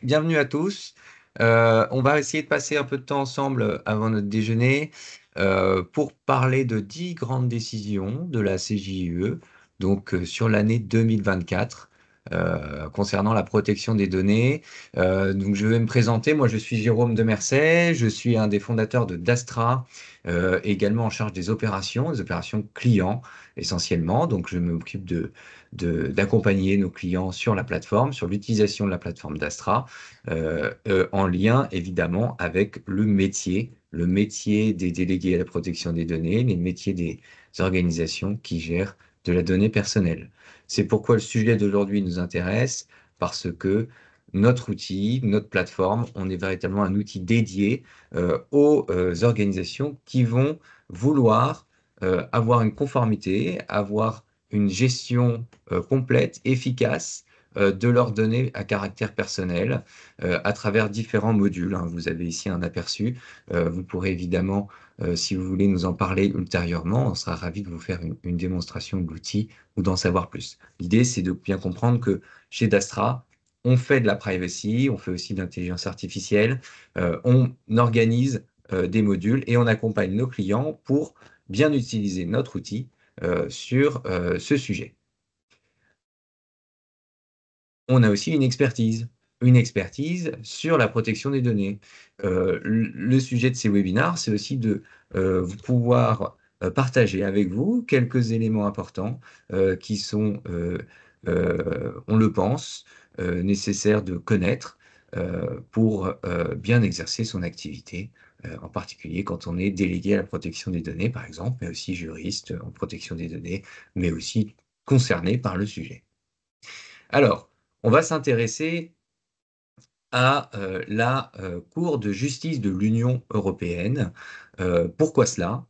Bienvenue à tous. On va essayer de passer un peu de temps ensemble avant notre déjeuner pour parler de 10 grandes décisions de la CJUE, sur l'année 2024 concernant la protection des données. Donc je vais me présenter. Moi, je suis Jérôme de Mercey. Je suis un des fondateurs de Dastra, également en charge des opérations clients essentiellement. Donc je m'occupe d'accompagner nos clients sur la plateforme, sur l'utilisation de la plateforme d'Astra, en lien évidemment avec le métier des délégués à la protection des données, les métiers des organisations qui gèrent de la donnée personnelle. C'est pourquoi le sujet d'aujourd'hui nous intéresse, parce que notre outil, notre plateforme, on est véritablement un outil dédié aux organisations qui vont vouloir avoir une conformité, avoir une gestion complète, efficace de leurs données à caractère personnel à travers différents modules, hein. Vous avez ici un aperçu. Vous pourrez évidemment, si vous voulez nous en parler ultérieurement, on sera ravi de vous faire une démonstration de l'outil ou d'en savoir plus. L'idée, c'est de bien comprendre que chez Dastra, on fait de la privacy, on fait aussi de l'intelligence artificielle, on organise des modules et on accompagne nos clients pour bien utiliser notre outil sur ce sujet. On a aussi une expertise sur la protection des données. Le sujet de ces webinars, c'est aussi de pouvoir partager avec vous quelques éléments importants qui sont, on le pense, nécessaires de connaître pour bien exercer son activité, en particulier quand on est délégué à la protection des données, par exemple, mais aussi juriste en protection des données, mais aussi concerné par le sujet. Alors, on va s'intéresser à la Cour de justice de l'Union européenne. Pourquoi cela?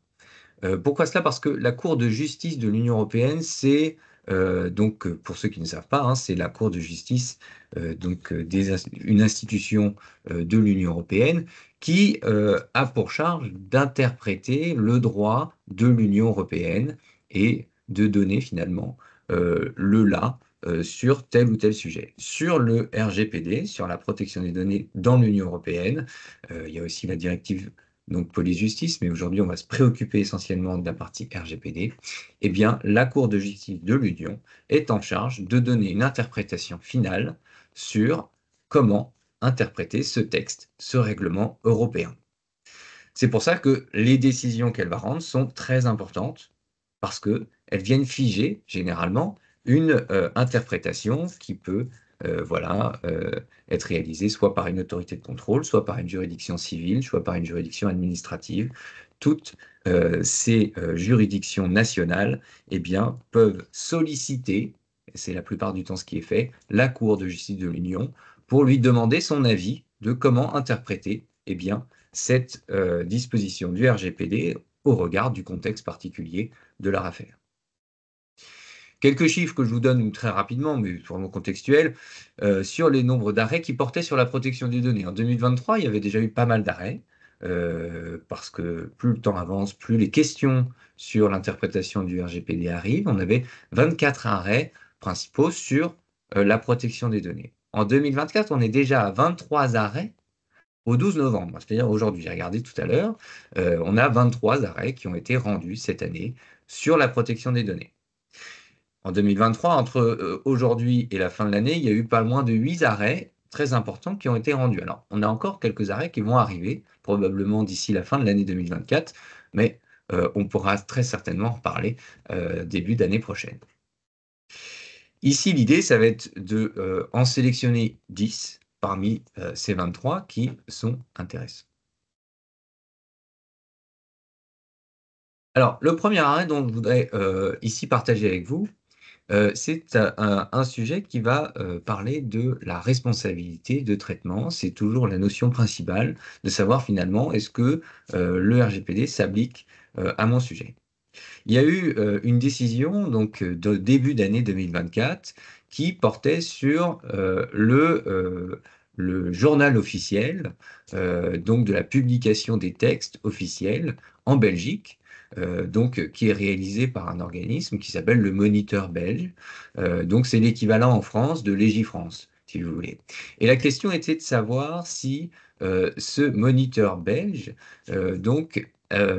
Pourquoi cela? Parce que la Cour de justice de l'Union européenne, c'est pour ceux qui ne savent pas, hein, c'est la Cour de justice, une institution de l'Union européenne qui a pour charge d'interpréter le droit de l'Union européenne et de donner finalement le là sur tel ou tel sujet. Sur le RGPD, sur la protection des données dans l'Union européenne, il y a aussi la directive police-justice, mais aujourd'hui on va se préoccuper essentiellement de la partie RGPD. Eh bien, la Cour de justice de l'Union est en charge de donner une interprétation finale sur comment interpréter ce texte, ce règlement européen. C'est pour ça que les décisions qu'elle va rendre sont très importantes, parce qu'elles viennent figer, généralement, une interprétation qui peut être réalisée soit par une autorité de contrôle, soit par une juridiction civile, soit par une juridiction administrative. Toutes ces juridictions nationales peuvent solliciter, et c'est la plupart du temps ce qui est fait, la Cour de justice de l'Union pour lui demander son avis de comment interpréter cette disposition du RGPD au regard du contexte particulier de leur affaire. Quelques chiffres que je vous donne très rapidement, mais vraiment contextuels, sur les nombres d'arrêts qui portaient sur la protection des données. En 2023, il y avait déjà eu pas mal d'arrêts, parce que plus le temps avance, plus les questions sur l'interprétation du RGPD arrivent. On avait 24 arrêts principaux sur la protection des données. En 2024, on est déjà à 23 arrêts au 12 novembre, c'est-à-dire aujourd'hui, j'ai regardé tout à l'heure, on a 23 arrêts qui ont été rendus cette année sur la protection des données. En 2023, entre aujourd'hui et la fin de l'année, il y a eu pas moins de 8 arrêts très importants qui ont été rendus. Alors, on a encore quelques arrêts qui vont arriver, probablement d'ici la fin de l'année 2024, mais on pourra très certainement en reparler début d'année prochaine. Ici, l'idée, ça va être de en sélectionner 10 parmi ces 23 qui sont intéressants. Alors, le premier arrêt dont je voudrais ici partager avec vous, c'est un sujet qui va parler de la responsabilité de traitement. C'est toujours la notion principale de savoir finalement est-ce que le RGPD s'applique à mon sujet. Il y a eu une décision de début d'année 2024 qui portait sur le journal officiel, de la publication des textes officiels en Belgique, qui est réalisé par un organisme qui s'appelle le Moniteur belge. C'est l'équivalent en France de Légifrance. si vous voulez. Et la question était de savoir si ce moniteur belge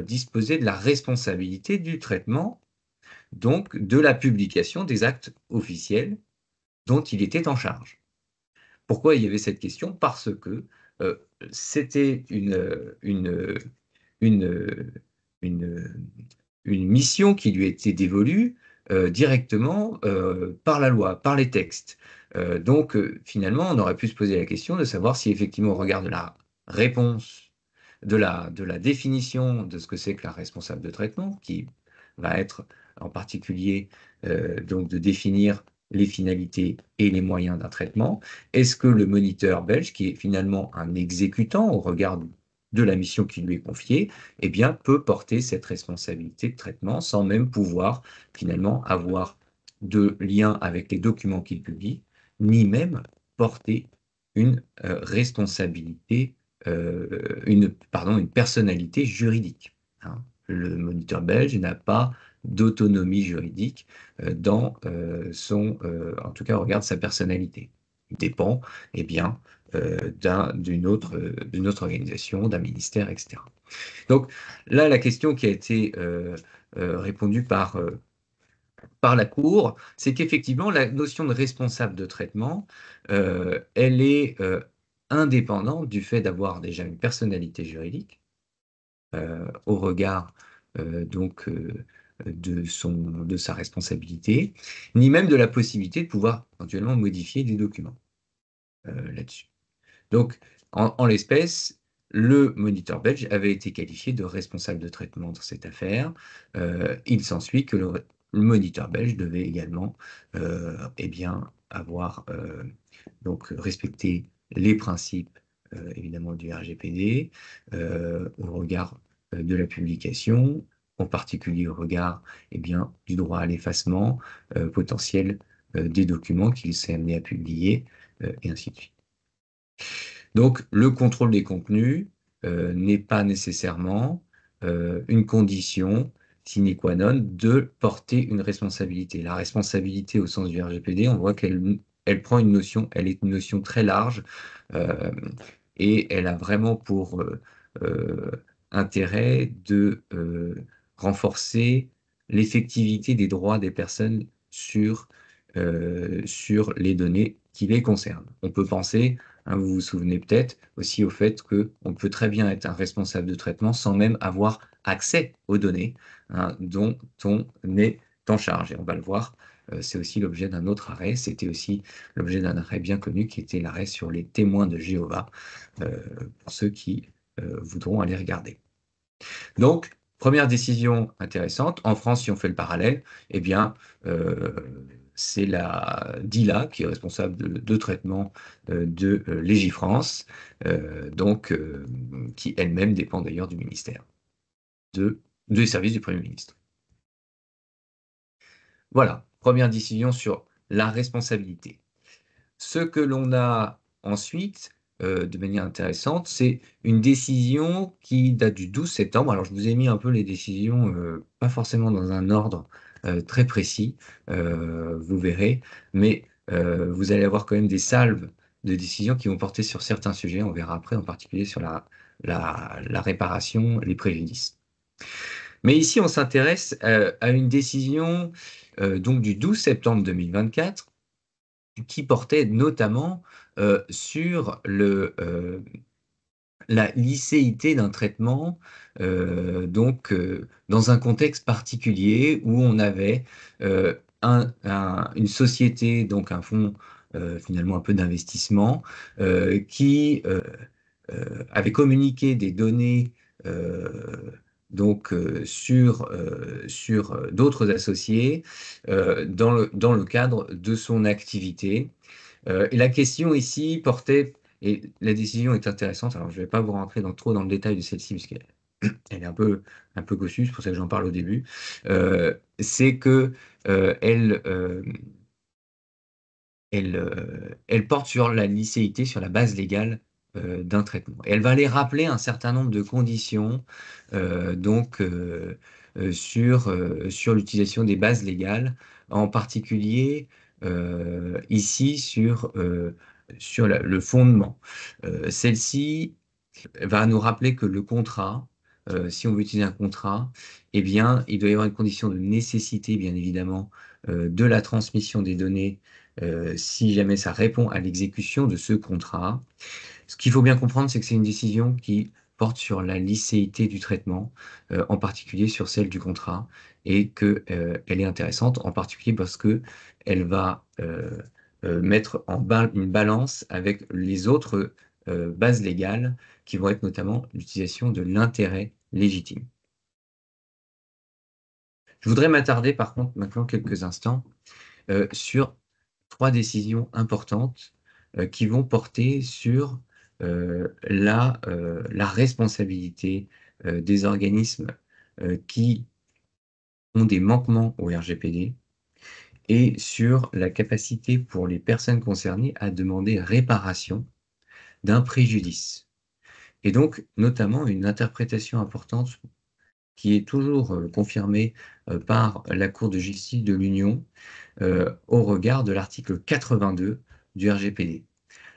disposait de la responsabilité du traitement, donc de la publication des actes officiels dont il était en charge. Pourquoi il y avait cette question? Parce que euh, c'était une, une, une mission qui lui était dévolue directement par la loi, par les textes. Finalement, on aurait pu se poser la question de savoir si effectivement, au regard de la réponse, de la définition de ce que c'est que la responsable de traitement, qui va être en particulier donc de définir les finalités et les moyens d'un traitement, est-ce que le moniteur belge, qui est finalement un exécutant au regard de la mission qui lui est confiée, eh bien, peut porter cette responsabilité de traitement sans même pouvoir finalement avoir de lien avec les documents qu'il publie, ni même porter une responsabilité, une personnalité juridique, hein. Le moniteur belge n'a pas d'autonomie juridique en tout cas, regarde sa personnalité. Il dépend, eh bien, d'une autre organisation, d'un ministère, etc. Donc là, la question qui a été répondue par la Cour, c'est qu'effectivement, la notion de responsable de traitement, elle est indépendante du fait d'avoir déjà une personnalité juridique au regard de sa responsabilité, ni même de la possibilité de pouvoir éventuellement modifier des documents là-dessus. Donc, en l'espèce, le moniteur belge avait été qualifié de responsable de traitement dans cette affaire. Il s'ensuit que le moniteur belge devait également eh bien, avoir donc respecté les principes évidemment du RGPD au regard de la publication, en particulier au regard eh bien, du droit à l'effacement potentiel des documents qu'il s'est amené à publier, et ainsi de suite. Donc, le contrôle des contenus n'est pas nécessairement une condition sine qua non de porter une responsabilité. La responsabilité au sens du RGPD, on voit qu'elle prend une notion, elle est une notion très large euh, et elle a vraiment pour euh, intérêt de renforcer l'effectivité des droits des personnes sur les données qui les concernent. On peut penser, hein, vous vous souvenez peut-être aussi au fait qu'on peut très bien être un responsable de traitement sans même avoir accès aux données hein, dont on est en charge. Et on va le voir, c'est aussi l'objet d'un autre arrêt. C'était aussi l'objet d'un arrêt bien connu qui était l'arrêt sur les témoins de Jéhovah, pour ceux qui voudront aller regarder. Donc, première décision intéressante. En France, si on fait le parallèle, eh bien, c'est la DILA qui est responsable de traitement de Légifrance, qui elle-même dépend d'ailleurs du ministère, des services du Premier ministre. Voilà, première décision sur la responsabilité. Ce que l'on a ensuite, de manière intéressante, c'est une décision qui date du 12 septembre. Alors, je vous ai mis un peu les décisions, pas forcément dans un ordre très précis, vous verrez, mais vous allez avoir quand même des salves de décisions qui vont porter sur certains sujets. On verra après, en particulier sur la réparation, les préjudices. Mais ici, on s'intéresse à une décision donc du 12 septembre 2024 qui portait notamment sur la licéité d'un traitement, dans un contexte particulier où on avait une société, donc un fonds finalement un peu d'investissement, qui avait communiqué des données sur d'autres associés dans le cadre de son activité. Et la question ici portait, et la décision est intéressante, alors je ne vais pas vous rentrer trop dans le détail de celle-ci, puisqu'elle est un peu cossue, c'est pour ça que j'en parle au début, c'est que elle porte sur la licéité, sur la base légale d'un traitement. Et elle va aller rappeler un certain nombre de conditions sur l'utilisation des bases légales, en particulier ici sur sur le fondement. Celle-ci va nous rappeler que le contrat, si on veut utiliser un contrat, eh bien, il doit y avoir une condition de nécessité, bien évidemment, de la transmission des données, si jamais ça répond à l'exécution de ce contrat. Ce qu'il faut bien comprendre, c'est que c'est une décision qui porte sur la licéité du traitement, en particulier sur celle du contrat, et que, elle est intéressante, en particulier parce que elle va mettre une balance avec les autres bases légales, qui vont être notamment l'utilisation de l'intérêt légitime. Je voudrais m'attarder par contre maintenant quelques instants sur trois décisions importantes qui vont porter sur la responsabilité des organismes qui ont des manquements au RGPD et sur la capacité pour les personnes concernées à demander réparation d'un préjudice. Et donc, notamment, une interprétation importante qui est toujours confirmée par la Cour de justice de l'Union au regard de l'article 82 du RGPD.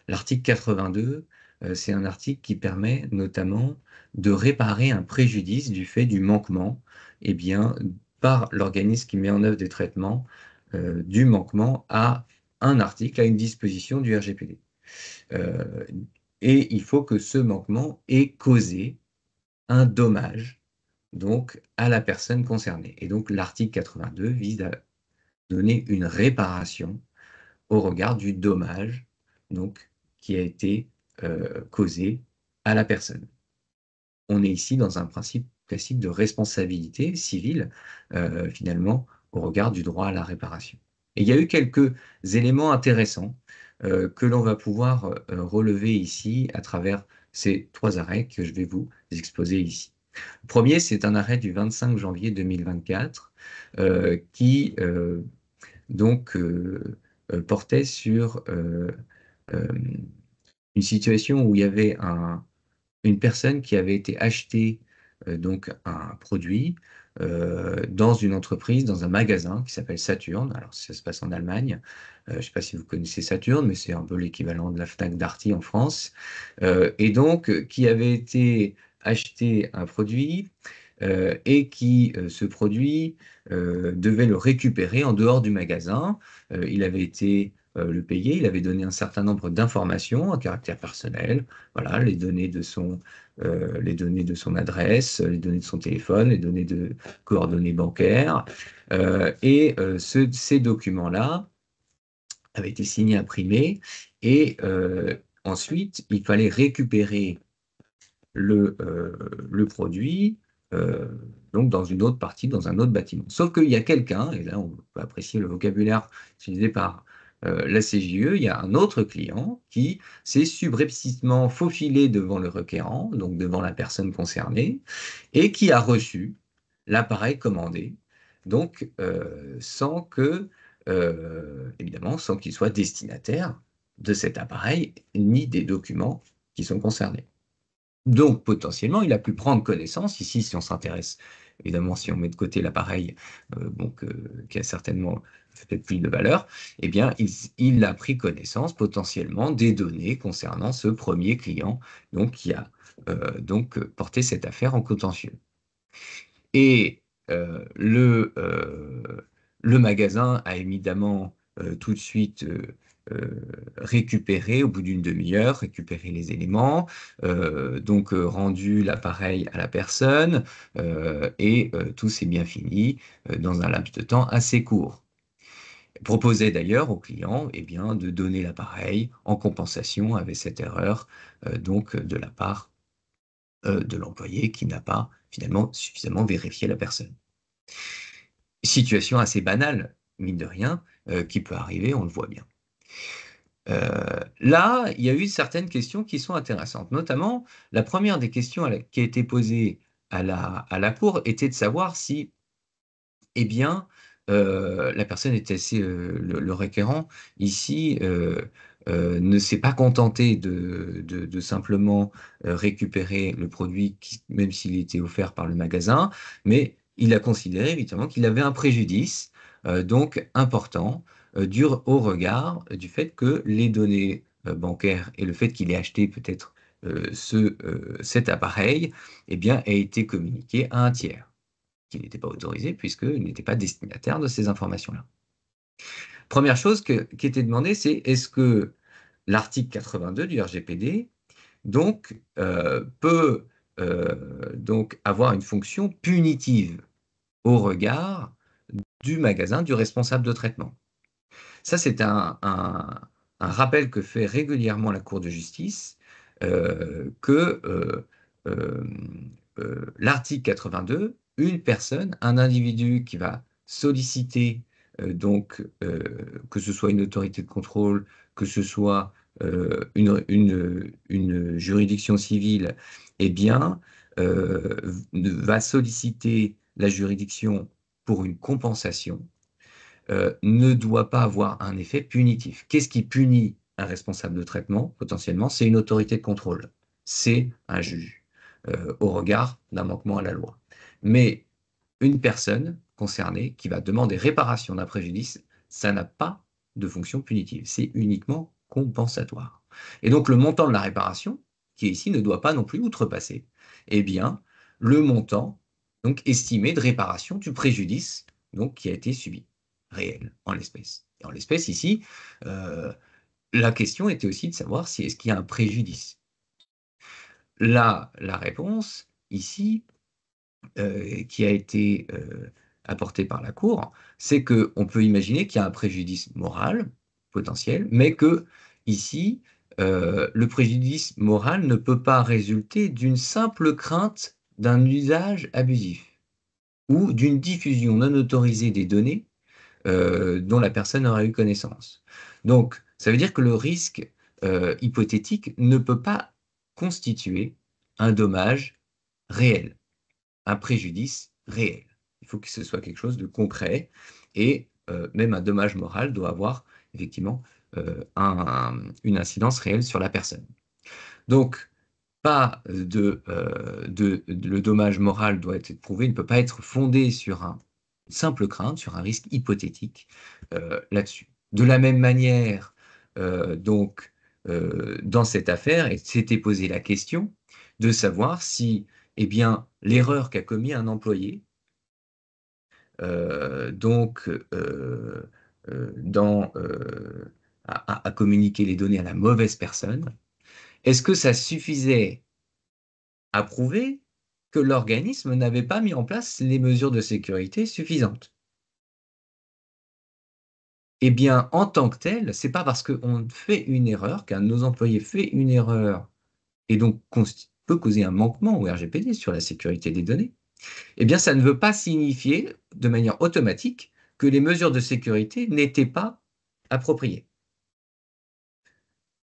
L'article 82, c'est un article qui permet notamment de réparer un préjudice du fait du manquement, eh bien, par l'organisme qui met en œuvre des traitements, du manquement à un article, à une disposition du RGPD. Et il faut que ce manquement ait causé un dommage donc à la personne concernée. Et donc l'article 82 vise à donner une réparation au regard du dommage donc, qui a été causé à la personne. On est ici dans un principe classique de responsabilité civile, finalement, au regard du droit à la réparation. Et il y a eu quelques éléments intéressants que l'on va pouvoir relever ici à travers ces trois arrêts que je vais vous exposer ici. Le premier, c'est un arrêt du 25 janvier 2024 qui donc portait sur une situation où il y avait une personne qui avait été acheter donc un produit dans une entreprise, dans un magasin qui s'appelle Saturn. Alors ça se passe en Allemagne. Je ne sais pas si vous connaissez Saturn, mais c'est un peu l'équivalent de la Fnac Darty en France. Et donc qui avait été acheter un produit et qui, ce produit, devait le récupérer en dehors du magasin. Il avait été le payer, il avait donné un certain nombre d'informations à caractère personnel, voilà, les données de son adresse, les données de son téléphone, les données de coordonnées bancaires. Ces documents-là avaient été signés, imprimés, et ensuite, il fallait récupérer le produit euh, donc dans une autre partie, dans un autre bâtiment. Sauf qu'il y a quelqu'un, et là on peut apprécier le vocabulaire utilisé par la CJE, il y a un autre client qui s'est subrepticement faufilé devant le requérant, donc devant la personne concernée, et qui a reçu l'appareil commandé, donc sans que, évidemment, sans qu'il soit destinataire de cet appareil, ni des documents qui sont concernés. Donc, potentiellement, il a pu prendre connaissance, ici, si on s'intéresse, évidemment, si on met de côté l'appareil, qui a certainement peut-être plus de valeur, eh bien, il a pris connaissance potentiellement des données concernant ce premier client, donc, qui a porté cette affaire en contentieux. Et le magasin a évidemment tout de suite récupéré, au bout d'une demi-heure, récupéré les éléments, donc rendu l'appareil à la personne, et tout s'est bien fini dans un laps de temps assez court. Proposait d'ailleurs au client eh bien, de donner l'appareil en compensation avec cette erreur donc de la part de l'employé qui n'a pas finalement suffisamment vérifié la personne. Situation assez banale, mine de rien, qui peut arriver, on le voit bien. Là, il y a eu certaines questions qui sont intéressantes. Notamment, la première des questions qui a été posée à la Cour était de savoir si, eh bien, la personne était assez, le requérant ici ne s'est pas contenté de simplement récupérer le produit, même s'il était offert par le magasin, mais il a considéré évidemment qu'il avait un préjudice donc important au regard du fait que les données bancaire et le fait qu'il ait acheté peut-être cet appareil, eh bien, a été communiqué à un tiers, qui n'était pas autorisé puisqu'il n'était pas destinataire de ces informations-là. Première chose qui était demandée, c'est est-ce que l'article 82 du RGPD donc, peut donc avoir une fonction punitive au regard du magasin, du responsable de traitement. Ça, c'est un rappel que fait régulièrement la Cour de justice, que l'article 82, une personne, un individu qui va solliciter, que ce soit une autorité de contrôle, que ce soit une juridiction civile, eh bien, va solliciter la juridiction pour une compensation, ne doit pas avoir un effet punitif. Qu'est-ce qui punit un responsable de traitement, potentiellement? C'est une autorité de contrôle, c'est un juge, au regard d'un manquement à la loi. Mais une personne concernée qui va demander réparation d'un préjudice, ça n'a pas de fonction punitive, c'est uniquement compensatoire. Et donc le montant de la réparation, qui est ici, ne doit pas non plus outrepasser, eh bien, le montant donc estimé de réparation du préjudice donc, qui a été subi, réel, en l'espèce. Et en l'espèce, ici, la question était aussi de savoir si est-ce qu'il y a un préjudice. Là, la réponse, ici, qui a été apportée par la Cour, c'est qu'on peut imaginer qu'il y a un préjudice moral potentiel, mais que, ici, le préjudice moral ne peut pas résulter d'une simple crainte d'un usage abusif ou d'une diffusion non autorisée des données dont la personne aurait eu connaissance. Donc, ça veut dire que le risque hypothétique ne peut pas constituer un dommage réel, un préjudice réel. Il faut que ce soit quelque chose de concret et même un dommage moral doit avoir effectivement une incidence réelle sur la personne. Donc, pas le dommage moral doit être prouvé, il ne peut pas être fondé sur une simple crainte, sur un risque hypothétique là-dessus. De la même manière, donc, dans cette affaire, il s'était posé la question de savoir si, eh bien, l'erreur qu'a commis un employé, donc, à communiquer les données à la mauvaise personne, est-ce que ça suffisait à prouver que l'organisme n'avait pas mis en place les mesures de sécurité suffisantes? Eh bien, en tant que tel, c'est pas parce qu'on fait une erreur, qu'un de nos employés fait une erreur et donc peut causer un manquement au RGPD sur la sécurité des données, eh bien, ça ne veut pas signifier de manière automatique que les mesures de sécurité n'étaient pas appropriées.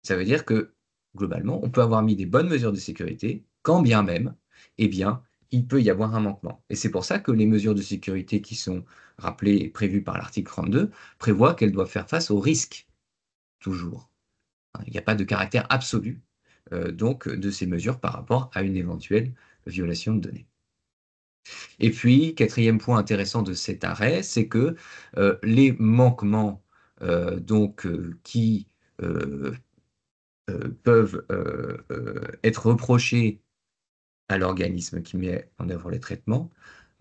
Ça veut dire que, globalement, on peut avoir mis des bonnes mesures de sécurité, quand bien même, eh bien, il peut y avoir un manquement. Et c'est pour ça que les mesures de sécurité qui sont rappelées et prévues par l'article 32 prévoient qu'elles doivent faire face au risque, toujours. Il n'y a pas de caractère absolu, donc, de ces mesures par rapport à une éventuelle violation de données. Et puis, quatrième point intéressant de cet arrêt, c'est que les manquements qui peuvent être reprochés à l'organisme qui met en œuvre les traitements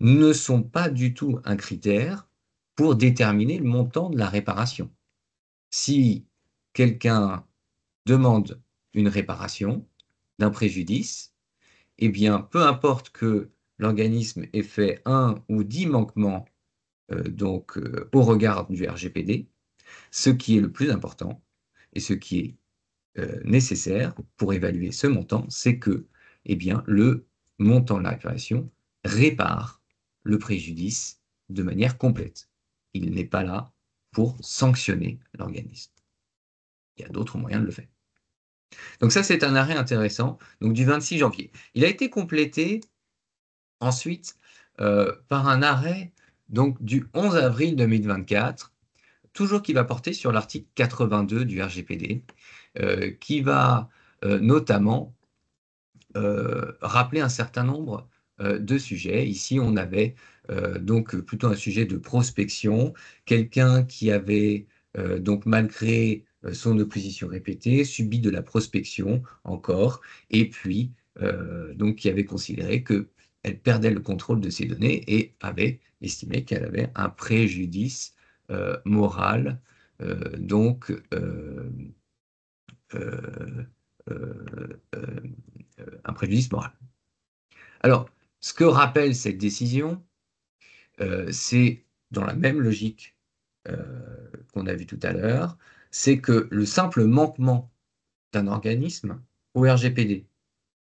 ne sont pas du tout un critère pour déterminer le montant de la réparation. Si quelqu'un demande une réparation d'un préjudice, eh bien, peu importe que l'organisme ait fait 1 ou 10 manquements au regard du RGPD, ce qui est le plus important et ce qui est nécessaire pour évaluer ce montant, c'est que eh bien, le montant de la réparation répare le préjudice de manière complète. Il n'est pas là pour sanctionner l'organisme. Il y a d'autres moyens de le faire. Donc ça, c'est un arrêt intéressant, donc du 26 janvier. Il a été complété ensuite par un arrêt donc, du 11 avril 2024, toujours qui va porter sur l'article 82 du RGPD, qui va notamment rappeler un certain nombre de sujets. Ici, on avait donc plutôt un sujet de prospection, quelqu'un qui avait donc malgré son opposition répétée, subi de la prospection encore, et puis donc qui avait considéré qu'elle perdait le contrôle de ses données et avait estimé qu'elle avait un préjudice moral, donc euh, euh, euh, un préjudice moral. Alors, ce que rappelle cette décision, c'est dans la même logique qu'on a vu tout à l'heure, c'est que le simple manquement d'un organisme au RGPD,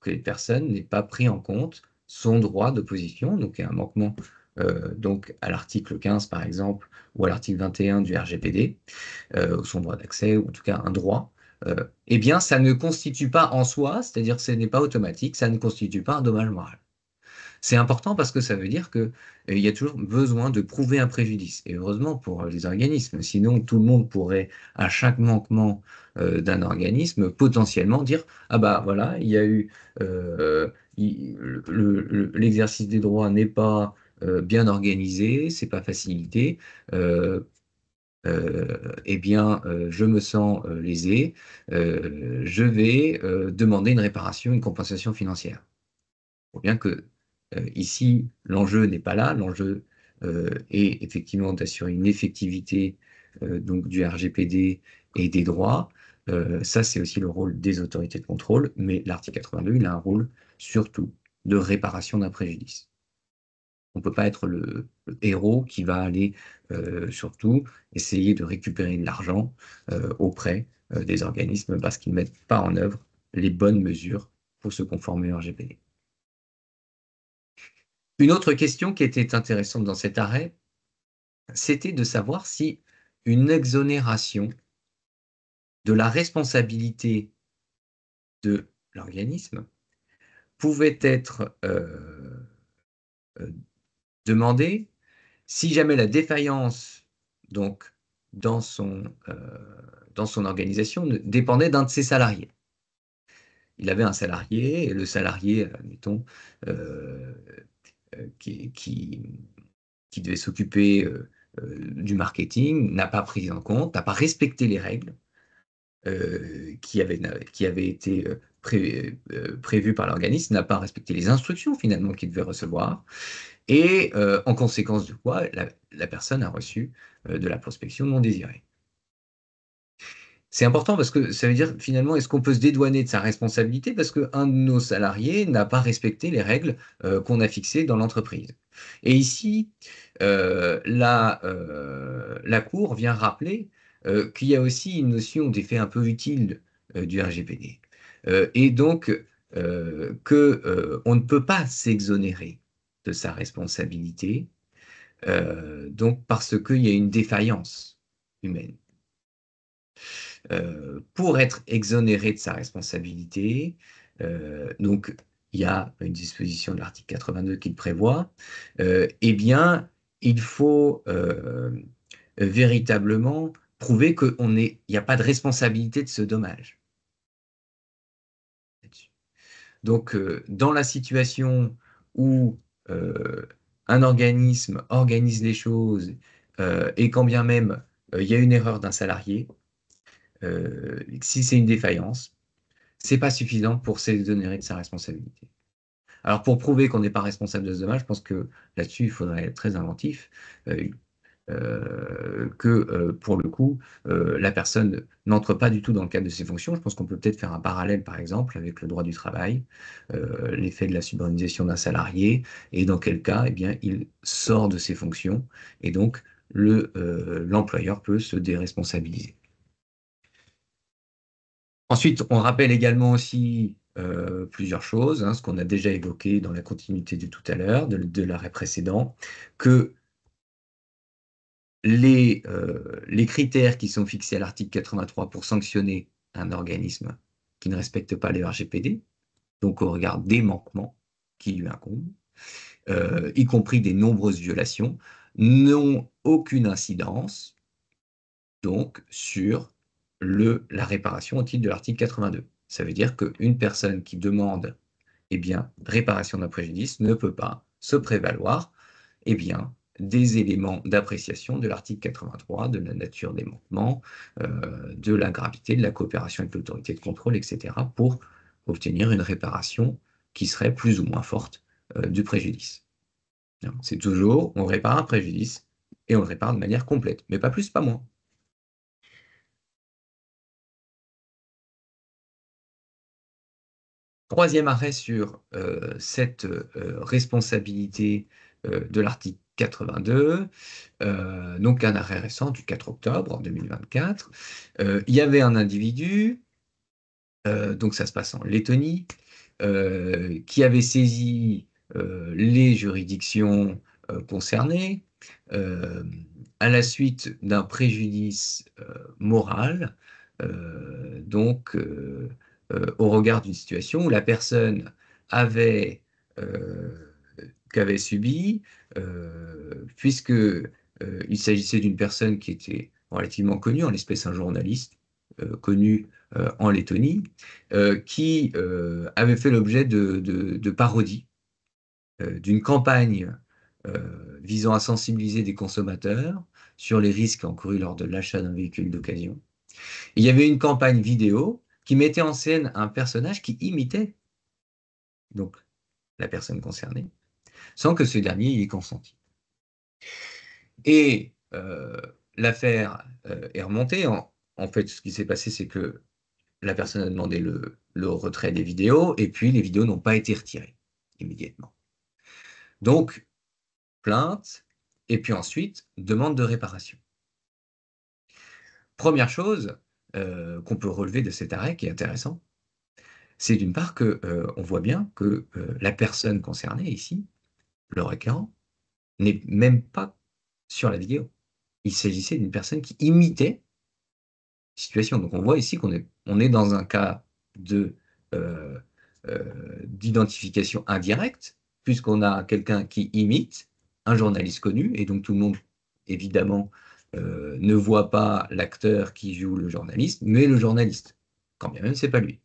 que les personnes n'aient pas pris en compte son droit d'opposition, donc il y a un manquement donc à l'article 15 par exemple, ou à l'article 21 du RGPD, son droit d'accès, ou en tout cas un droit, eh bien ça ne constitue pas en soi, c'est-à-dire que ce n'est pas automatique, ça ne constitue pas un dommage moral. C'est important parce que ça veut dire qu'il y a toujours besoin de prouver un préjudice. Et heureusement pour les organismes, sinon tout le monde pourrait, à chaque manquement d'un organisme, potentiellement dire, ah bah voilà, il y a eu l'exercice des droits n'est pas bien organisé, c'est pas facilité. euh, eh bien, je me sens lésé, je vais demander une réparation, une compensation financière. Il faut bien que ici, l'enjeu n'est pas là, l'enjeu est effectivement d'assurer une effectivité donc du RGPD et des droits. Ça, c'est aussi le rôle des autorités de contrôle, mais l'article 82, il a un rôle surtout de réparation d'un préjudice. On ne peut pas être le héros qui va aller surtout essayer de récupérer de l'argent auprès des organismes parce qu'ils ne mettent pas en œuvre les bonnes mesures pour se conformer au RGPD. Une autre question qui était intéressante dans cet arrêt, c'était de savoir si une exonération de la responsabilité de l'organisme pouvait être euh, demandée si jamais la défaillance donc, dans son organisation dépendait d'un de ses salariés. Il avait un salarié, et le salarié, admettons, euh, qui devait s'occuper du marketing, n'a pas pris en compte, n'a pas respecté les règles qui avaient été prévues par l'organisme, n'a pas respecté les instructions finalement qu'il devait recevoir, et en conséquence de quoi la personne a reçu de la prospection non désirée. C'est important parce que ça veut dire finalement, est-ce qu'on peut se dédouaner de sa responsabilité parce qu'un de nos salariés n'a pas respecté les règles qu'on a fixées dans l'entreprise. Et ici, la Cour vient rappeler qu'il y a aussi une notion d'effet un peu utile du RGPD. Et donc, on ne peut pas s'exonérer de sa responsabilité donc parce qu'il y a une défaillance humaine. Pour être exonéré de sa responsabilité, donc il y a une disposition de l'article 82 qui le prévoit, eh bien, il faut véritablement prouver qu'il n'y a pas de responsabilité de ce dommage. Donc, dans la situation où un organisme organise les choses et quand bien même il y a une erreur d'un salarié, si c'est une défaillance, c'est pas suffisant pour s'exonérer de sa responsabilité. Alors pour prouver qu'on n'est pas responsable de ce dommage, je pense que là-dessus, il faudrait être très inventif, que pour le coup, la personne n'entre pas du tout dans le cadre de ses fonctions. Je pense qu'on peut peut-être faire un parallèle, par exemple, avec le droit du travail, l'effet de la subordination d'un salarié, et dans quel cas, eh bien, il sort de ses fonctions, et donc l'employeur peut se déresponsabiliser. Ensuite, on rappelle également aussi plusieurs choses, hein, ce qu'on a déjà évoqué dans la continuité de tout à l'heure, de l'arrêt précédent, que les critères qui sont fixés à l'article 83 pour sanctionner un organisme qui ne respecte pas le RGPD, donc au regard des manquements qui lui incombent, y compris des nombreuses violations, n'ont aucune incidence donc sur la réparation au titre de l'article 82. Ça veut dire qu'une personne qui demande réparation d'un préjudice ne peut pas se prévaloir eh bien, des éléments d'appréciation de l'article 83, de la nature des manquements, de la gravité, de la coopération avec l'autorité de contrôle, etc., pour obtenir une réparation qui serait plus ou moins forte du préjudice. C'est toujours, on répare un préjudice et on le répare de manière complète, mais pas plus, pas moins. Troisième arrêt sur cette responsabilité de l'article 82, donc un arrêt récent du 4 octobre 2024. Il y avait un individu, donc ça se passe en Lettonie, qui avait saisi les juridictions concernées à la suite d'un préjudice moral, donc au regard d'une situation où la personne avait qu'avait subi, puisque il s'agissait d'une personne qui était relativement connue, en l'espèce un journaliste connu en Lettonie, qui avait fait l'objet de parodies, d'une campagne visant à sensibiliser des consommateurs sur les risques encourus lors de l'achat d'un véhicule d'occasion. Il y avait une campagne vidéo qui mettait en scène un personnage qui imitait donc la personne concernée, sans que ce dernier y ait consenti. Et l'affaire est remontée. En fait, ce qui s'est passé, c'est que la personne a demandé le retrait des vidéos, et puis les vidéos n'ont pas été retirées immédiatement. Donc, plainte, et puis ensuite, demande de réparation. Première chose qu'on peut relever de cet arrêt, qui est intéressant, c'est d'une part que on voit bien que la personne concernée ici, le requérant, n'est même pas sur la vidéo. Il s'agissait d'une personne qui imitait situation. Donc on voit ici on est dans un cas euh, d'identification indirecte, puisqu'on a quelqu'un qui imite un journaliste connu, et donc tout le monde, évidemment, ne voit pas l'acteur qui joue le journaliste, mais le journaliste, quand bien même c'est pas lui.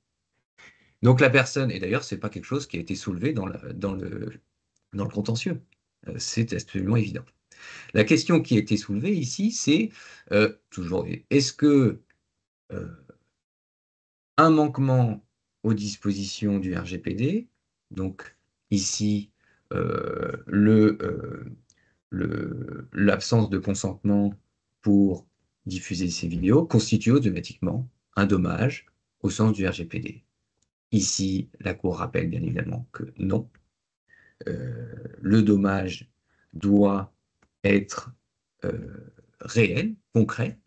Donc la personne, et d'ailleurs c'est pas quelque chose qui a été soulevé dans le contentieux, c'est absolument évident. La question qui a été soulevée ici, c'est toujours, est-ce que un manquement aux dispositions du RGPD, donc ici l'absence de consentement pour diffuser ces vidéos, constitue automatiquement un dommage au sens du RGPD. Ici, la Cour rappelle bien évidemment que non. Le dommage doit être réel, concret,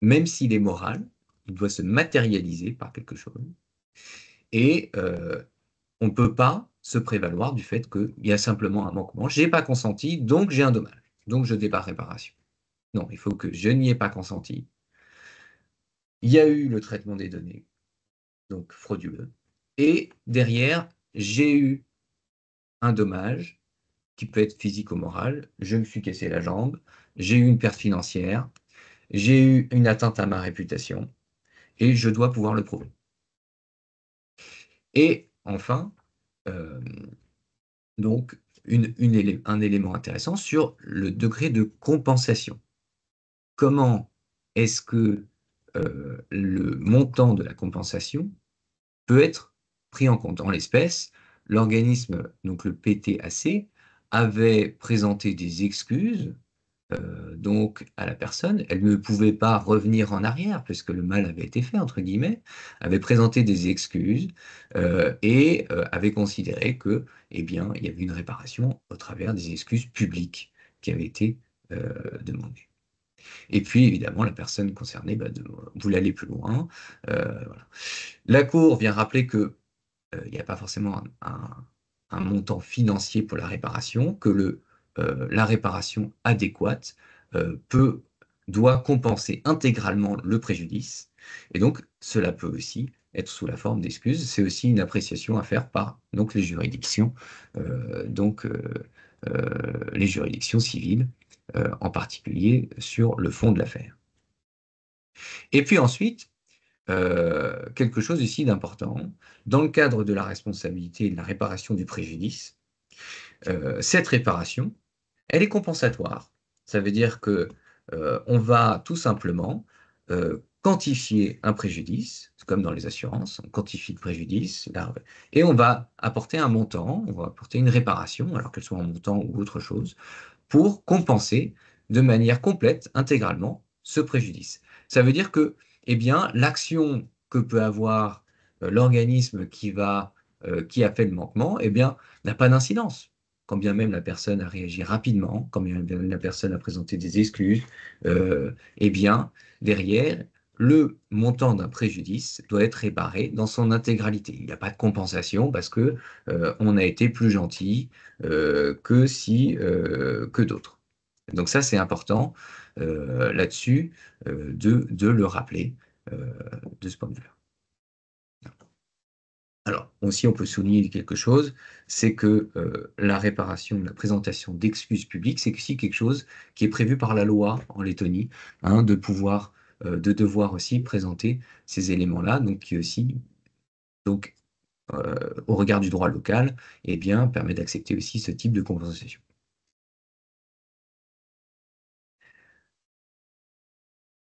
même s'il est moral, il doit se matérialiser par quelque chose. Et on ne peut pas se prévaloir du fait qu'il y a simplement un manquement. Je n'ai pas consenti, donc j'ai un dommage. Donc je débat réparation. Non, il faut que je n'y ai pas consenti. Il y a eu le traitement des données, donc frauduleux. Et derrière, j'ai eu un dommage qui peut être physique ou moral. Je me suis cassé la jambe, j'ai eu une perte financière, j'ai eu une atteinte à ma réputation, et je dois pouvoir le prouver. Et enfin, euh, donc, un élément intéressant sur le degré de compensation. Comment est-ce que le montant de la compensation peut être pris en compte? En l'espèce, l'organisme, donc le PTAC, avait présenté des excuses donc à la personne. Elle ne pouvait pas revenir en arrière puisque le mal avait été fait, entre guillemets, avait présenté des excuses et avait considéré que, eh bien, il y avait une réparation au travers des excuses publiques qui avaient été demandées. Et puis, évidemment, la personne concernée voulait aller plus loin. Voilà. La Cour vient rappeler que il n'y a pas forcément un montant financier pour la réparation, que la réparation adéquate doit compenser intégralement le préjudice. Et donc, cela peut aussi être sous la forme d'excuses. C'est aussi une appréciation à faire par donc, les juridictions, les juridictions civiles, en particulier sur le fond de l'affaire. Et puis ensuite, quelque chose ici d'important, dans le cadre de la responsabilité et de la réparation du préjudice, cette réparation Elle est compensatoire. Ça veut dire que on va tout simplement quantifier un préjudice, comme dans les assurances, on quantifie le préjudice, et on va apporter un montant, on va apporter une réparation, alors qu'elle soit en montant ou autre chose, pour compenser de manière complète, intégralement, ce préjudice. Ça veut dire que, eh bien, l'action que peut avoir l'organisme qui a fait le manquement, eh bien, n'a pas d'incidence. Quand bien même la personne a réagi rapidement, quand bien même la personne a présenté des excuses, eh bien, derrière, le montant d'un préjudice doit être réparé dans son intégralité. Il n'y a pas de compensation parce que on a été plus gentil, que d'autres. Donc ça, c'est important là-dessus de le rappeler euh, de ce point de vue-là. Alors, aussi, on peut souligner quelque chose, c'est que la réparation, la présentation d'excuses publiques, c'est aussi quelque chose qui est prévu par la loi en Lettonie, hein, de devoir aussi présenter ces éléments-là, donc qui aussi, donc, au regard du droit local, eh bien, permet d'accepter aussi ce type de compensation.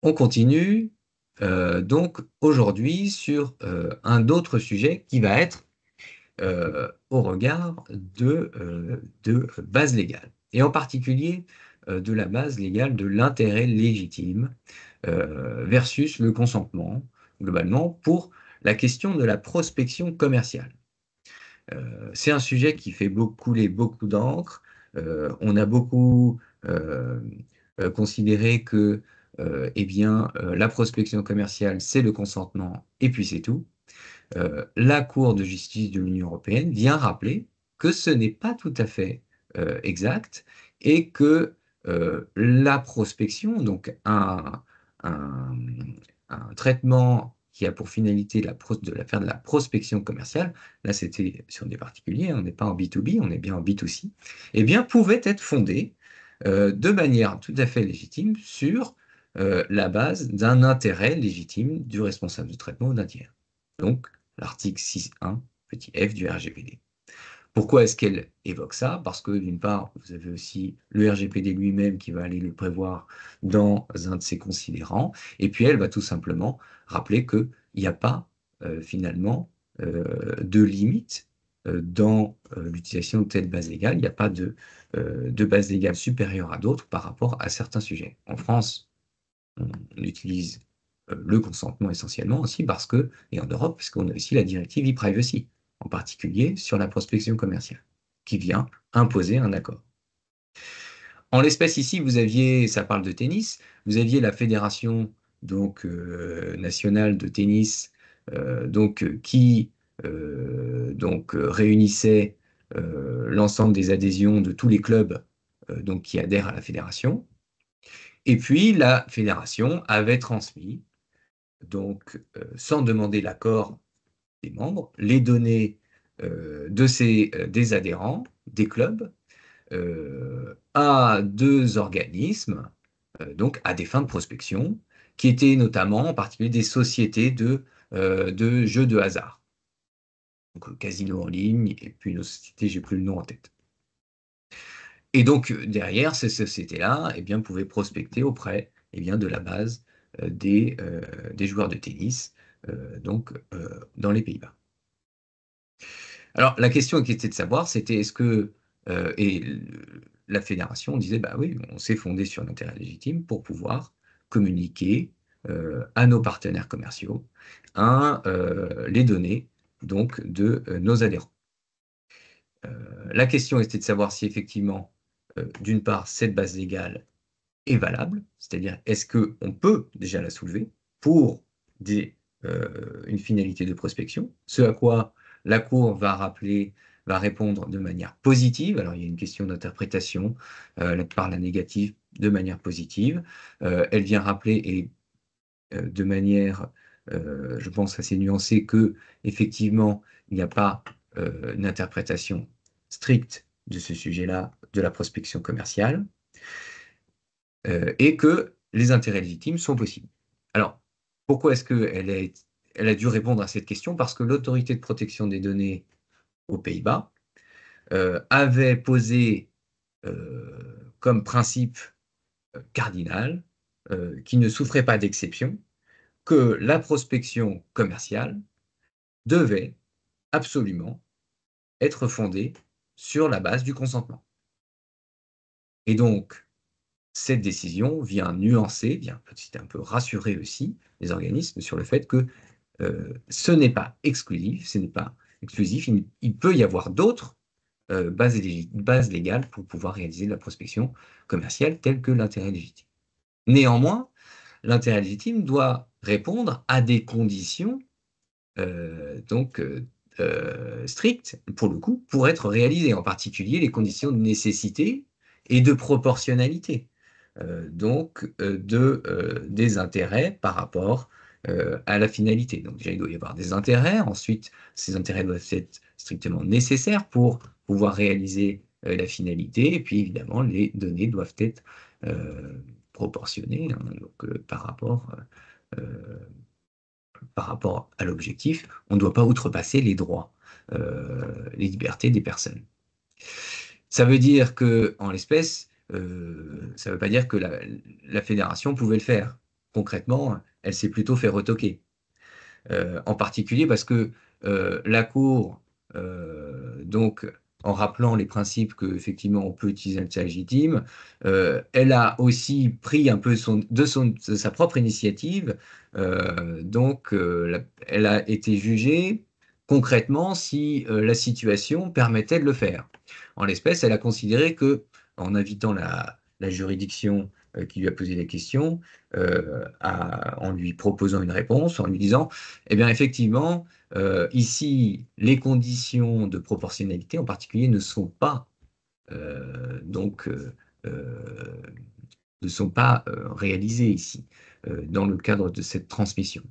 On continue donc aujourd'hui sur un autre sujet qui va être au regard de base légale, et en particulier de la base légale de l'intérêt légitime versus le consentement, globalement, pour la question de la prospection commerciale. C'est un sujet qui fait couler beaucoup d'encre. On a beaucoup considéré que eh bien, la prospection commerciale, c'est le consentement, et puis c'est tout. La Cour de justice de l'Union européenne vient rappeler que ce n'est pas tout à fait exact et que la prospection, donc un- un traitement qui a pour finalité faire de la prospection commerciale, là c'était sur des particuliers, on n'est pas en B2B, on est bien en B2C, eh bien pouvait être fondé de manière tout à fait légitime sur la base d'un intérêt légitime du responsable de traitement ou d'un tiers. Donc, l'article 6.1, petit f du RGPD. Pourquoi est-ce qu'elle évoque ça? Parce que d'une part, vous avez aussi le RGPD lui-même qui va aller le prévoir dans un de ses considérants, et puis elle va tout simplement rappeler qu'il n'y a pas finalement de limite dans l'utilisation de telle base légale, il n'y a pas de base légale supérieure à d'autres par rapport à certains sujets. En France, on utilise le consentement essentiellement aussi parce que, et en Europe, parce qu'on a aussi la directive e-privacy, en particulier sur la prospection commerciale, qui vient imposer un accord. En l'espèce ici, vous aviez, ça parle de tennis, vous aviez la fédération donc nationale de tennis qui réunissait l'ensemble des adhésions de tous les clubs donc qui adhèrent à la fédération. Et puis la fédération avait transmis donc sans demander l'accord des membres, les données des adhérents, des clubs, à deux organismes, donc à des fins de prospection, qui étaient notamment en particulier des sociétés de jeux de hasard. Donc casino en ligne, et puis une autre société, j'ai plus le nom en tête. Et donc derrière, ces sociétés-là eh bien, pouvaient prospecter auprès eh bien, de la base des joueurs de tennis dans les Pays-Bas. Alors, la question qui était de savoir, c'était est-ce que, la fédération disait, bah oui, on s'est fondé sur l'intérêt légitime pour pouvoir communiquer à nos partenaires commerciaux les données donc de nos adhérents. La question était de savoir si effectivement, d'une part, cette base légale est valable, c'est-à-dire est-ce qu'on peut déjà la soulever pour une finalité de prospection, ce à quoi la Cour va répondre de manière positive. Alors il y a une question d'interprétation par la négative de manière positive. Elle vient rappeler et de manière, je pense, assez nuancée que effectivement il n'y a pas une interprétation stricte de ce sujet-là de la prospection commerciale et que les intérêts légitimes sont possibles. Alors, pourquoi est-ce elle a dû répondre à cette question? Parce que l'autorité de protection des données aux Pays-Bas avait posé comme principe cardinal, qui ne souffrait pas d'exception, que la prospection commerciale devait absolument être fondée sur la base du consentement. Et donc, cette décision vient nuancer, vient un peu rassurer aussi les organismes sur le fait que ce n'est pas exclusif, il peut y avoir d'autres bases légales pour pouvoir réaliser de la prospection commerciale telle que l'intérêt légitime. Néanmoins, l'intérêt légitime doit répondre à des conditions strictes, pour le coup, pour être réalisé, en particulier les conditions de nécessité et de proportionnalité, des intérêts par rapport à la finalité. Donc déjà, il doit y avoir des intérêts, ensuite, ces intérêts doivent être strictement nécessaires pour pouvoir réaliser la finalité, et puis évidemment, les données doivent être proportionnées, hein, euh, par rapport à l'objectif, on ne doit pas outrepasser les droits, les libertés des personnes. Ça veut dire que, en l'espèce, ça ne veut pas dire que la fédération pouvait le faire. Concrètement, elle s'est plutôt fait retoquer. En particulier parce que la Cour, donc, en rappelant les principes qu'effectivement on peut utiliser l'intérêt légitime, elle a aussi pris un peu de sa propre initiative, elle a été jugée concrètement si la situation permettait de le faire. En l'espèce, elle a considéré que, en invitant la juridiction qui lui a posé la question, en lui proposant une réponse, en lui disant eh bien, effectivement, ici, les conditions de proportionnalité en particulier euh, donc, euh, euh, ne sont pas réalisées ici, dans le cadre de cette transmission.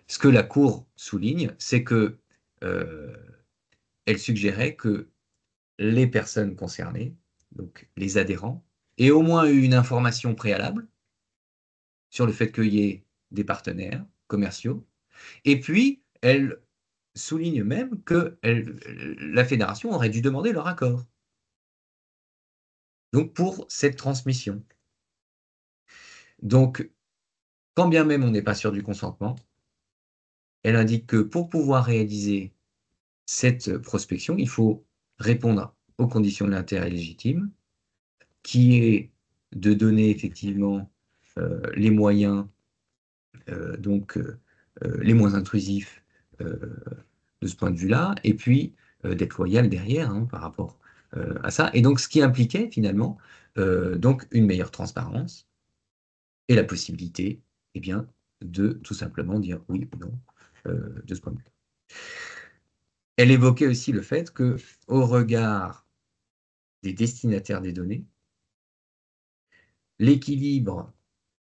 Ce que la Cour souligne, c'est que elle suggérait que les personnes concernées, donc les adhérents, aient au moins eu une information préalable sur le fait qu'il y ait des partenaires commerciaux. Et puis, elle souligne même que la fédération aurait dû demander leur accord. Donc, pour cette transmission. Donc, quand bien même on n'est pas sûr du consentement, elle indique que pour pouvoir réaliser cette prospection, il faut répondre aux conditions de l'intérêt légitime, qui est de donner effectivement les moyens, les moins intrusifs euh, de ce point de vue-là, et puis d'être loyal derrière, hein, par rapport à ça. Et donc, ce qui impliquait finalement donc une meilleure transparence et la possibilité, eh bien, de tout simplement dire oui ou non de ce point de vue. Elle évoquait aussi le fait que, au regard des destinataires des données, l'équilibre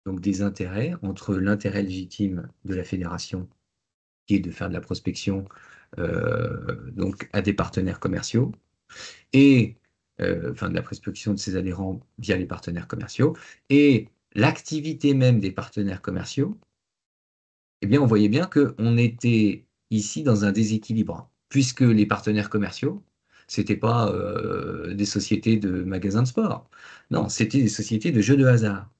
donc des intérêts entre l'intérêt légitime de la fédération, qui est de faire de la prospection donc à des partenaires commerciaux, et de la prospection de ses adhérents via les partenaires commerciaux, et l'activité même des partenaires commerciaux, eh bien, on voyait bien qu'on était ici dans un déséquilibre, puisque les partenaires commerciaux, c'était pas des sociétés de magasins de sport, non, c'était des sociétés de jeux de hasard.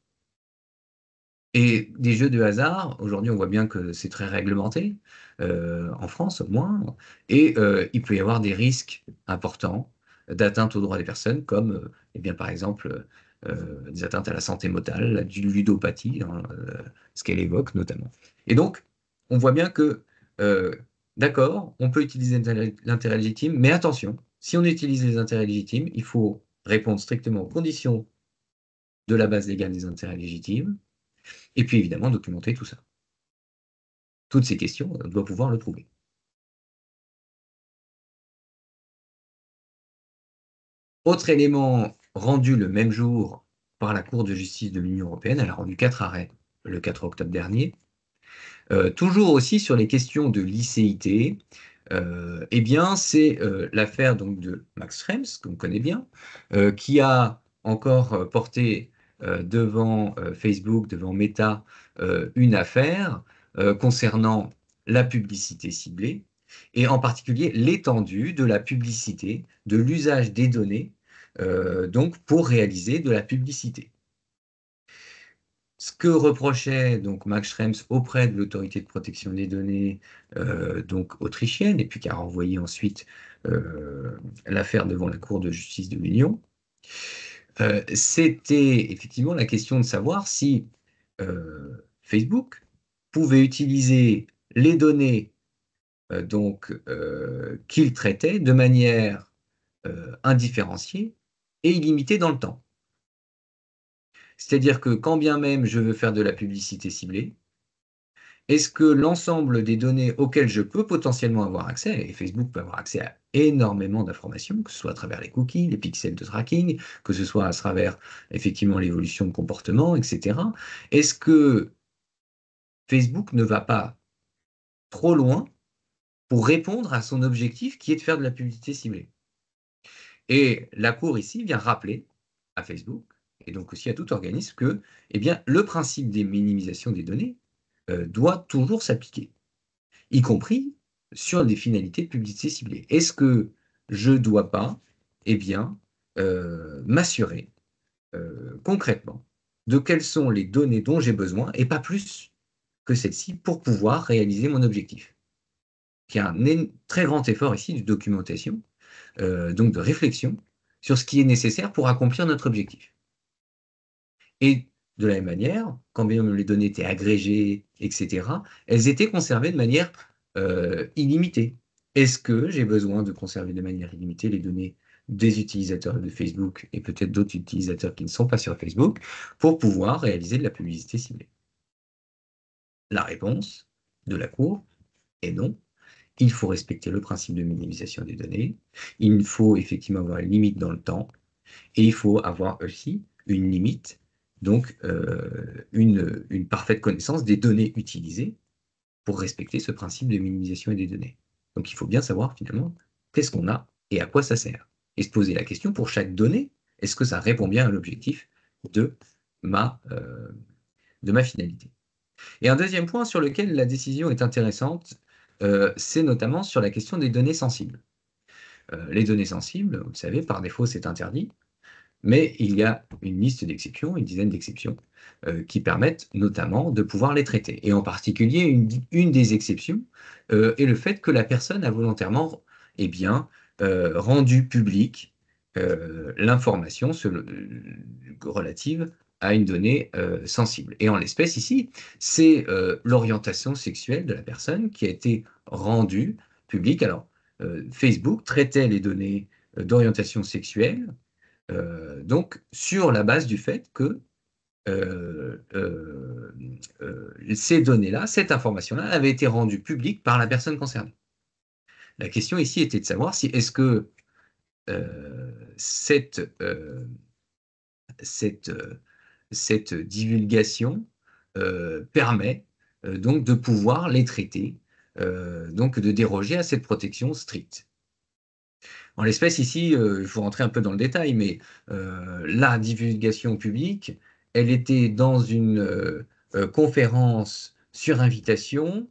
Et des jeux de hasard, aujourd'hui, on voit bien que c'est très réglementé, en France au moins, et il peut y avoir des risques importants d'atteinte aux droits des personnes, comme, eh bien, par exemple, des atteintes à la santé mentale, la ludopathie, hein, ce qu'elle évoque notamment. Et donc, on voit bien que, euh, d'accord, on peut utiliser l'intérêt légitime, mais attention, si on utilise les intérêts légitimes, il faut répondre strictement aux conditions de la base légale des intérêts légitimes, et puis évidemment documenter tout ça. Toutes ces questions, on doit pouvoir le prouver. Autre élément rendu le même jour par la Cour de justice de l'Union européenne, elle a rendu 4 arrêts le 4 octobre dernier, toujours aussi sur les questions de licéité. Eh bien, c'est l'affaire donc de Max Schrems, qu'on connaît bien, qui a encore porté devant Facebook, devant Meta, une affaire concernant la publicité ciblée, et en particulier l'étendue de la publicité, de l'usage des données donc pour réaliser de la publicité. Ce que reprochait donc Max Schrems auprès de l'autorité de protection des données donc autrichienne, et puis qui a renvoyé ensuite l'affaire devant la Cour de justice de l'Union, c'était effectivement la question de savoir si Facebook pouvait utiliser les données qu'il traitait de manière indifférenciée et illimitée dans le temps. C'est-à-dire que quand bien même je veux faire de la publicité ciblée, est-ce que l'ensemble des données auxquelles je peux potentiellement avoir accès, et Facebook peut avoir accès à énormément d'informations, que ce soit à travers les cookies, les pixels de tracking, que ce soit à travers effectivement l'évolution de comportement, etc., est-ce que Facebook ne va pas trop loin pour répondre à son objectif qui est de faire de la publicité ciblée? Et la Cour ici vient rappeler à Facebook, et donc aussi à tout organisme, que eh bien, le principe des minimisations des données doit toujours s'appliquer, y compris sur des finalités de publicité ciblée. Est-ce que je ne dois pas eh bien, m'assurer concrètement de quelles sont les données dont j'ai besoin, et pas plus que celles-ci, pour pouvoir réaliser mon objectif? Il y a un très grand effort ici de documentation, donc de réflexion sur ce qui est nécessaire pour accomplir notre objectif. Et de la même manière, quand bien même les données étaient agrégées, etc., elles étaient conservées de manière illimitée. Est-ce que j'ai besoin de conserver de manière illimitée les données des utilisateurs de Facebook et peut-être d'autres utilisateurs qui ne sont pas sur Facebook pour pouvoir réaliser de la publicité ciblée? La réponse de la Cour est non. Il faut respecter le principe de minimisation des données. Il faut effectivement avoir une limite dans le temps. Et il faut avoir aussi une limite, donc une parfaite connaissance des données utilisées pour respecter ce principe de minimisation des données. Donc il faut bien savoir finalement qu'est-ce qu'on a et à quoi ça sert. Et se poser la question pour chaque donnée, est-ce que ça répond bien à l'objectif de ma finalité? Et un deuxième point sur lequel la décision est intéressante, c'est notamment sur la question des données sensibles. Les données sensibles, vous le savez, par défaut, c'est interdit. Mais il y a une liste d'exceptions, une dizaine d'exceptions, qui permettent notamment de pouvoir les traiter. Et en particulier, une des exceptions est le fait que la personne a volontairement eh bien, rendu publique l'information relative à une donnée sensible. Et en l'espèce ici, c'est l'orientation sexuelle de la personne qui a été rendue publique. Alors, Facebook traitait les données d'orientation sexuelle donc sur la base du fait que ces données-là, cette information-là, avait été rendue publique par la personne concernée. La question ici était de savoir si est-ce que cette divulgation permet donc de pouvoir les traiter, donc de déroger à cette protection stricte. En l'espèce ici, il faut rentrer un peu dans le détail, mais la divulgation publique, elle était dans une conférence sur invitation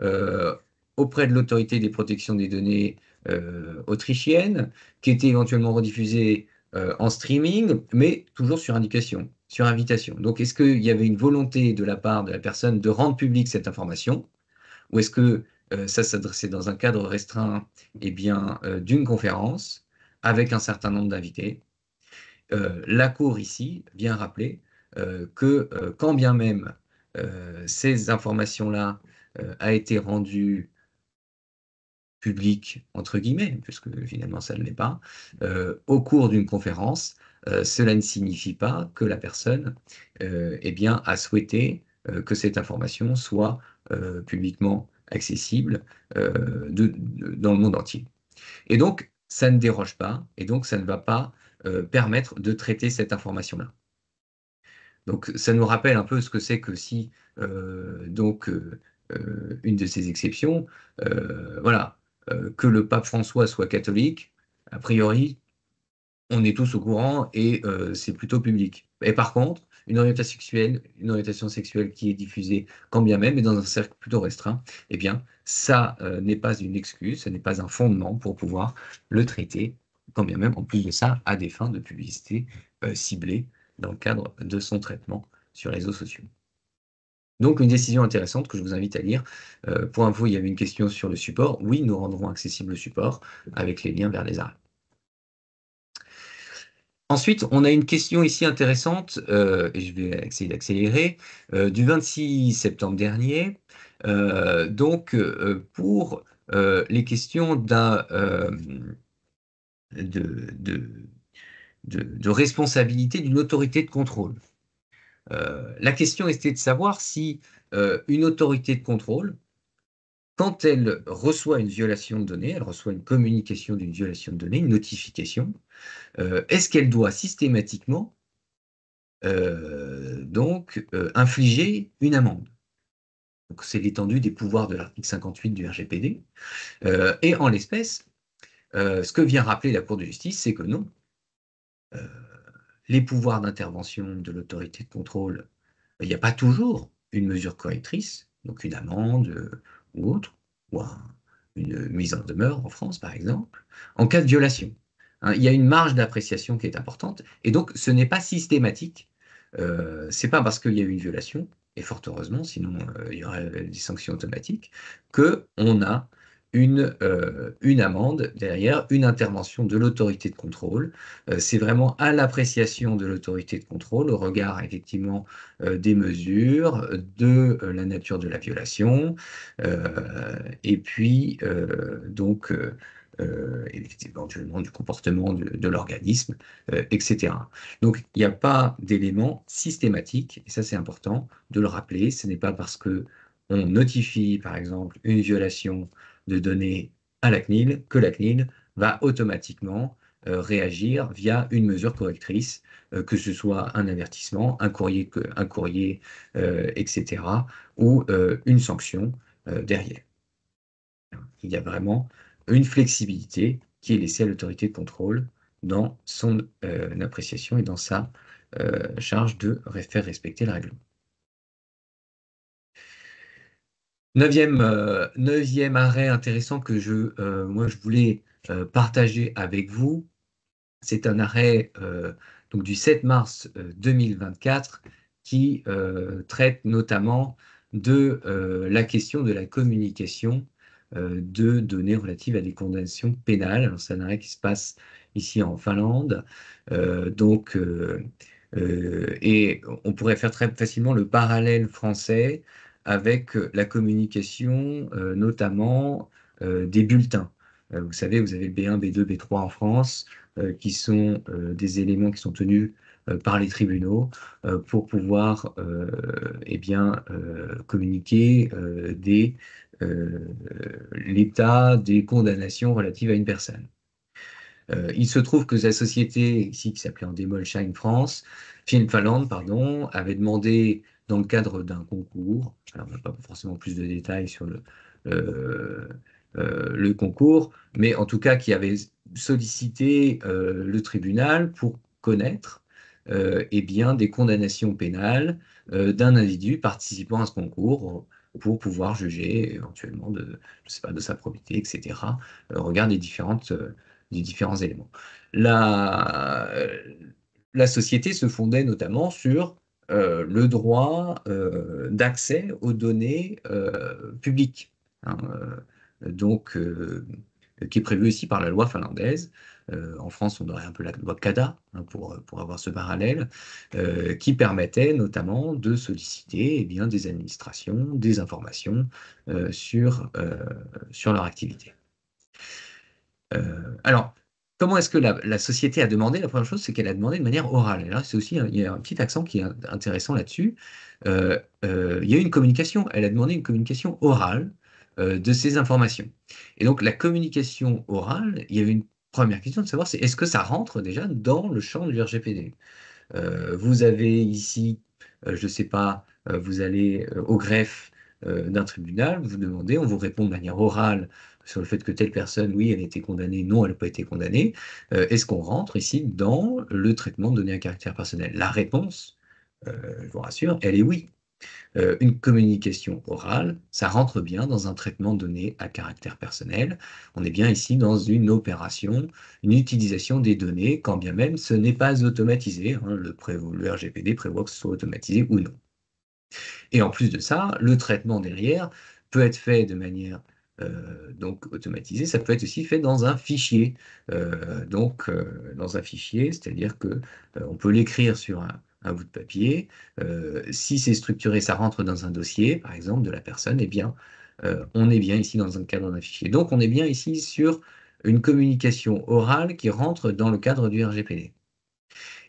euh, auprès de l'autorité des protections des données autrichienne, qui était éventuellement rediffusée en streaming, mais toujours sur indication, sur invitation. Donc, est-ce qu'il y avait une volonté de la part de la personne de rendre publique cette information, ou est-ce que ça s'adressait dans un cadre restreint eh bien, d'une conférence avec un certain nombre d'invités? La Cour ici vient rappeler que quand bien même ces informations-là a été rendues publiques, entre guillemets, puisque finalement ça ne l'est pas, au cours d'une conférence, cela ne signifie pas que la personne eh bien, a souhaité que cette information soit publiquement accessible dans le monde entier. Et donc, ça ne déroge pas, et donc ça ne va pas permettre de traiter cette information-là. Donc, ça nous rappelle un peu ce que c'est que si, une de ces exceptions, voilà, que le pape François soit catholique, a priori, on est tous au courant et c'est plutôt public. Et par contre, une orientation sexuelle qui est diffusée, quand bien même, et dans un cercle plutôt restreint, eh bien, ça n'est pas une excuse, ça n'est pas un fondement pour pouvoir le traiter quand bien même, en plus de ça, à des fins de publicité ciblée dans le cadre de son traitement sur les réseaux sociaux. Donc, une décision intéressante que je vous invite à lire. Pour info, il y avait une question sur le support. Oui, nous rendrons accessible le support avec les liens vers les arrêts. Ensuite, on a une question ici intéressante, et je vais essayer d'accélérer, du 26 septembre dernier. Pour les questions de responsabilité d'une autorité de contrôle. La question était de savoir si une autorité de contrôle, quand elle reçoit une violation de données, elle reçoit une communication d'une violation de données, une notification, est-ce qu'elle doit systématiquement infliger une amende? Donc, c'est l'étendue des pouvoirs de l'article 58 du RGPD. Et en l'espèce, ce que vient rappeler la Cour de justice, c'est que non. Les pouvoirs d'intervention de l'autorité de contrôle, il n'y a pas toujours une mesure correctrice, donc une amende ou autre, ou une mise en demeure en France, par exemple, en cas de violation. Hein, il y a une marge d'appréciation qui est importante, et donc ce n'est pas systématique. C'est pas parce qu'il y a eu une violation, et fort heureusement, sinon il y aurait des sanctions automatiques, qu'on a une amende derrière, une intervention de l'autorité de contrôle. C'est vraiment à l'appréciation de l'autorité de contrôle, au regard effectivement des mesures, de la nature de la violation, et puis éventuellement du comportement de l'organisme, etc. Donc il n'y a pas d'élément systématique, et ça c'est important de le rappeler. Ce n'est pas parce que on notifie par exemple une violation de données à la CNIL que la CNIL va automatiquement réagir via une mesure correctrice, que ce soit un avertissement, un courrier, etc., ou une sanction derrière. Il y a vraiment une flexibilité qui est laissée à l'autorité de contrôle dans son appréciation et dans sa charge de faire respecter le règlement. Neuvième arrêt intéressant que moi je voulais partager avec vous. C'est un arrêt donc du 7 mars 2024 qui traite notamment de la question de la communication de données relatives à des condamnations pénales. Alors, c'est un arrêt qui se passe ici en Finlande. Et on pourrait faire très facilement le parallèle français avec la communication, notamment des bulletins. Vous savez, vous avez le B1, B2, B3 en France, qui sont des éléments qui sont tenus par les tribunaux pour pouvoir communiquer l'état des condamnations relatives à une personne. Il se trouve que la société, ici qui s'appelait Endemol Shine Finland, pardon, avait demandé dans le cadre d'un concours, alors on n'a pas forcément plus de détails sur le concours, mais en tout cas qui avait sollicité le tribunal pour connaître des condamnations pénales d'un individu participant à ce concours pour pouvoir juger éventuellement je sais pas, de sa probité, etc., au regard des différents éléments. La société se fondait notamment sur le droit d'accès aux données publiques, hein, qui est prévu aussi par la loi finlandaise. En France, on aurait un peu la loi CADA, hein, pour avoir ce parallèle, qui permettait notamment de solliciter des administrations, des informations sur leur activité. Alors, comment est-ce que la société a demandé? La première chose, c'est qu'elle a demandé de manière orale. Et là, c'est aussi, il y a un petit accent qui est intéressant là-dessus. Il y a eu une communication. Elle a demandé une communication orale de ces informations. Et donc, la communication orale, il y avait une première question de savoir, c'est est-ce que ça rentre déjà dans le champ du RGPD? Vous avez ici, je ne sais pas, vous allez au greffe d'un tribunal, vous demandez, on vous répond de manière orale sur le fait que telle personne, oui, elle a été condamnée, non, elle n'a pas été condamnée. Est-ce qu'on rentre ici dans le traitement de données à caractère personnel? La réponse, je vous rassure, elle est oui. Une communication orale, ça rentre bien dans un traitement de données à caractère personnel. On est bien ici dans une opération, une utilisation des données, quand bien même ce n'est pas automatisé, hein. Le RGPD prévoit que ce soit automatisé ou non. Et en plus de ça, le traitement derrière peut être fait de manière donc automatisée, ça peut être aussi fait dans un fichier. Dans un fichier, c'est-à-dire que on peut l'écrire sur un bout de papier. Si c'est structuré, ça rentre dans un dossier, par exemple, de la personne, eh bien, on est bien ici dans un cadre d'un fichier. Donc, on est bien ici sur une communication orale qui rentre dans le cadre du RGPD.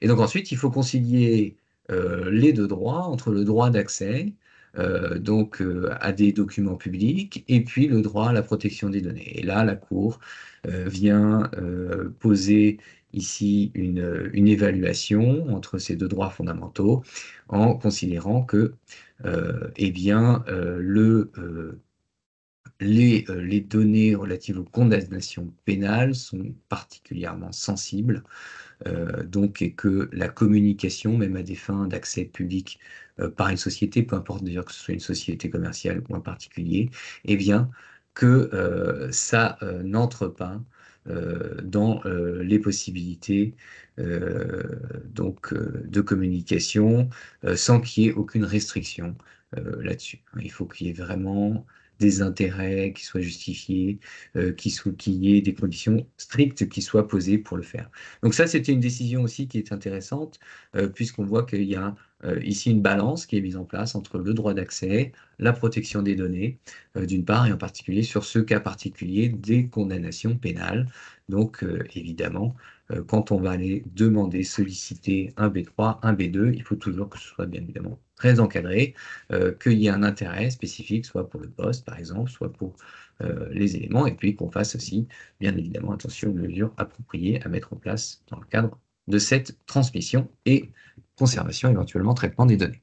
Et donc ensuite, il faut concilier les deux droits, entre le droit d'accès à des documents publics et puis le droit à la protection des données. Et là, la Cour vient poser ici une évaluation entre ces deux droits fondamentaux en considérant que eh bien, les données relatives aux condamnations pénales sont particulièrement sensibles et que la communication, même à des fins d'accès public par une société, peu importe d'ailleurs que ce soit une société commerciale ou un particulier, eh bien, que ça n'entre pas dans les possibilités de communication sans qu'il y ait aucune restriction là-dessus. Il faut qu'il y ait vraiment des intérêts qui soient justifiés, qu'il y ait des conditions strictes qui soient posées pour le faire. Donc ça, c'était une décision aussi qui est intéressante, puisqu'on voit qu'il y a ici une balance qui est mise en place entre le droit d'accès, la protection des données, d'une part, et en particulier sur ce cas particulier des condamnations pénales. Donc évidemment, quand on va aller demander, solliciter un B3, un B2, il faut toujours que ce soit bien évidemment très encadré, qu'il y ait un intérêt spécifique, soit pour le poste par exemple, soit pour les éléments, et puis qu'on fasse aussi bien évidemment attention aux mesures appropriées à mettre en place dans le cadre de cette transmission et conservation, éventuellement traitement des données.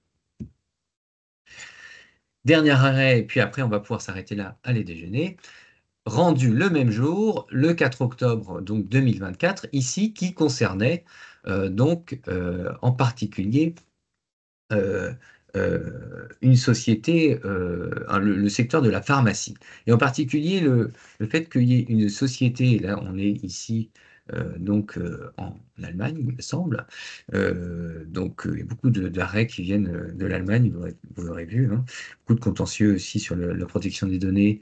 Dernier arrêt, et puis après on va pouvoir s'arrêter là, aller déjeuner, rendu le même jour, le 4 octobre donc 2024, ici qui concernait en particulier euh, une société, le secteur de la pharmacie. Et en particulier, le fait qu'il y ait une société, là on est ici en Allemagne, il me semble, il y a beaucoup d'arrêts qui viennent de l'Allemagne, vous l'aurez vu, hein. Beaucoup de contentieux aussi sur la protection des données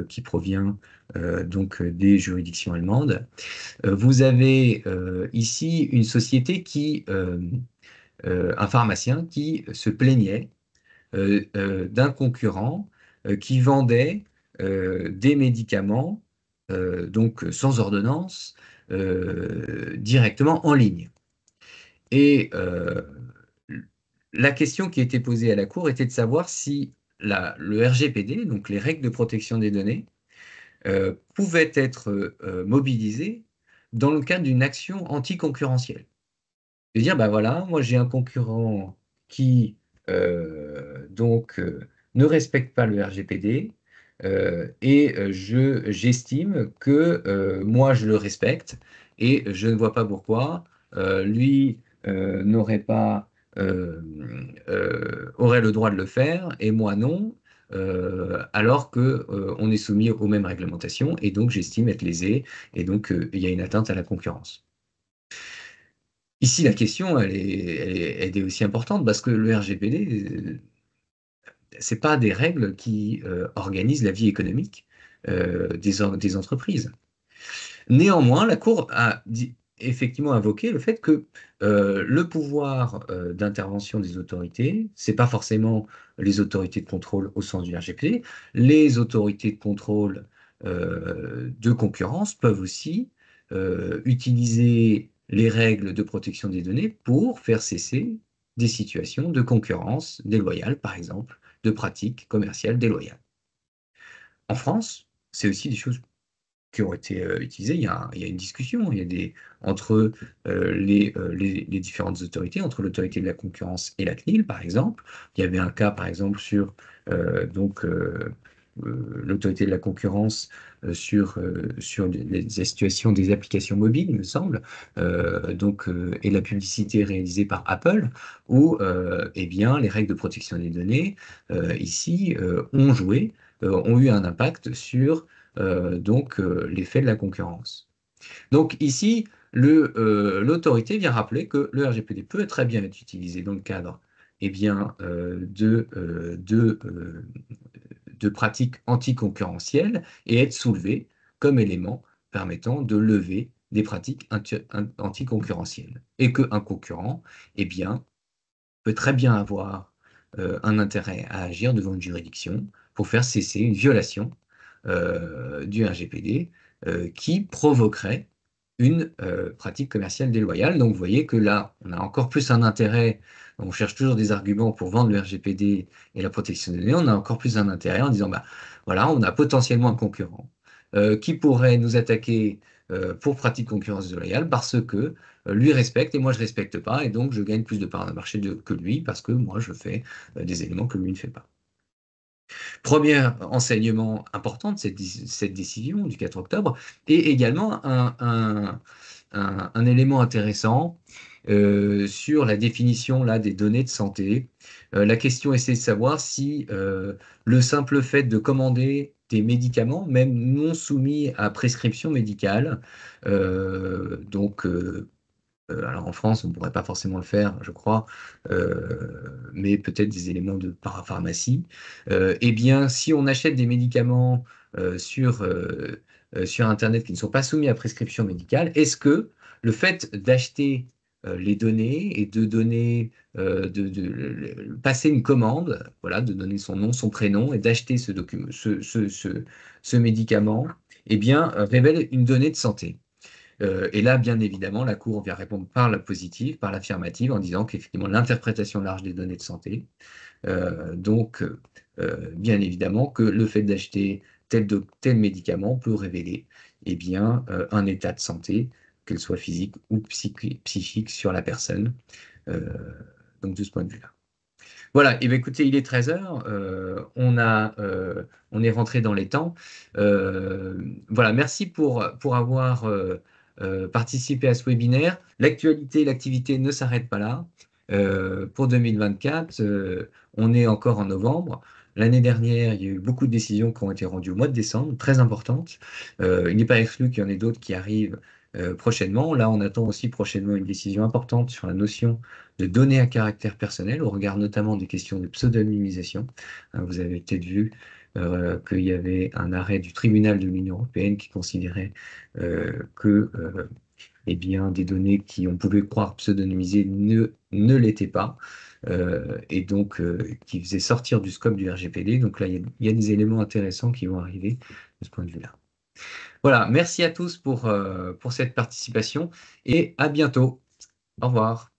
qui provient des juridictions allemandes. Vous avez ici une société un pharmacien qui se plaignait d'un concurrent qui vendait des médicaments sans ordonnance directement en ligne. Et la question qui était posée à la Cour était de savoir si le RGPD, donc les règles de protection des données, pouvaient être mobilisées dans le cadre d'une action anticoncurrentielle. De dire, bah voilà, moi j'ai un concurrent qui ne respecte pas le RGPD j'estime que moi je le respecte et je ne vois pas pourquoi lui n'aurait pas aurait le droit de le faire et moi non. Alors que on est soumis aux mêmes réglementations et donc j'estime être lésé et donc il y a une atteinte à la concurrence. Ici, la question, elle est aussi importante parce que le RGPD, c'est pas des règles qui organisent la vie économique des entreprises. Néanmoins, la Cour a effectivement invoqué le fait que le pouvoir d'intervention des autorités, c'est pas forcément les autorités de contrôle au sens du RGPD, les autorités de contrôle de concurrence peuvent aussi utiliser les règles de protection des données pour faire cesser des situations de concurrence déloyale, par exemple, de pratiques commerciales déloyales. En France, c'est aussi des choses qui ont été utilisées. Il y a une discussion entre les différentes autorités, entre l'autorité de la concurrence et la CNIL, par exemple. Il y avait un cas, par exemple, sur l'autorité de la concurrence sur les situations des applications mobiles, il me semble, et la publicité réalisée par Apple, où eh bien, les règles de protection des données ici ont eu un impact sur l'effet de la concurrence. Donc ici, l'autorité vient rappeler que le RGPD peut très bien être utilisé dans le cadre eh bien, de pratiques anticoncurrentielles et être soulevé comme élément permettant de lever des pratiques anticoncurrentielles. Et qu'un concurrent eh bien, peut très bien avoir un intérêt à agir devant une juridiction pour faire cesser une violation du RGPD qui provoquerait une pratique commerciale déloyale. Donc vous voyez que là, on a encore plus un intérêt, on cherche toujours des arguments pour vendre le RGPD et la protection des données, on a encore plus un intérêt en disant, bah, voilà, on a potentiellement un concurrent qui pourrait nous attaquer pour pratique concurrence déloyale parce que lui respecte et moi je respecte pas, et donc je gagne plus de parts de marché que lui parce que moi je fais des éléments que lui ne fait pas. Premier enseignement important de cette décision du 4 octobre, et également un élément intéressant sur la définition là, des données de santé. La question est de savoir si le simple fait de commander des médicaments, même non soumis à prescription médicale, alors en France, on ne pourrait pas forcément le faire, je crois, mais peut-être des éléments de parapharmacie. Eh bien, si on achète des médicaments sur Internet qui ne sont pas soumis à prescription médicale, est-ce que le fait d'acheter les données et de donner, passer une commande, voilà, de donner son nom, son prénom et d'acheter ce médicament, eh bien, révèle une donnée de santé? Et là, bien évidemment, la Cour vient répondre par la positive, par l'affirmative, en disant qu'effectivement, l'interprétation large des données de santé, bien évidemment, que le fait d'acheter tel médicament peut révéler eh bien, un état de santé, qu'elle soit physique ou psychique, sur la personne. Euh, donc, de ce point de vue-là. Voilà, et bien, écoutez, il est 13 heures, on est rentré dans les temps. Voilà, merci pour avoir participé à ce webinaire. L'actualité, l'activité ne s'arrête pas là. Pour 2024, on est encore en novembre. L'année dernière, il y a eu beaucoup de décisions qui ont été rendues au mois de décembre, très importantes. Il n'est pas exclu qu'il y en ait d'autres qui arrivent prochainement. Là, on attend aussi prochainement une décision importante sur la notion de données à caractère personnel, au regard notamment des questions de pseudonymisation. Vous avez peut-être vu qu'il y avait un arrêt du tribunal de l'Union européenne qui considérait que eh bien, des données qui on pouvait croire pseudonymisées ne l'étaient pas, et donc qui faisaient sortir du scope du RGPD. Donc là, il y a des éléments intéressants qui vont arriver de ce point de vue-là. Voilà, merci à tous pour cette participation et à bientôt. Au revoir.